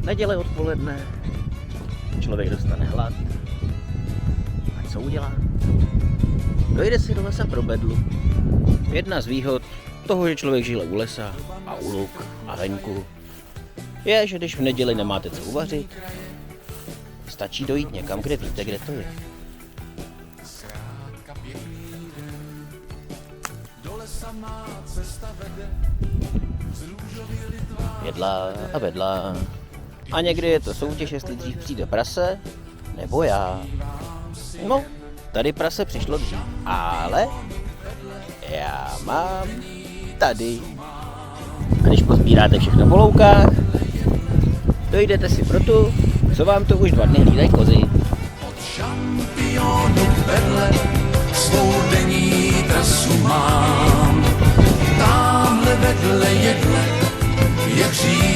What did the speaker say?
Neděle odpoledne, člověk dostane hlad. A co udělá? Dojde si do lesa pro bedlu. Jedna z výhod toho, že člověk žije u lesa a u luk a venku, je, že když v neděli nemáte co uvařit, stačí dojít někam, kde víte, kde to je. Jedla a vedla. A někdy je to soutěž, jestli dřív přijde prase, nebo já. No, tady prase přišlo dřív, ale já mám tady. A když pozbíráte všechno po loukách, dojdete si pro tu, co vám to už 2 dny hlídají kozy. Od šampionu vedle svou denní trasu mám. Támhle vedle jedle je hřích.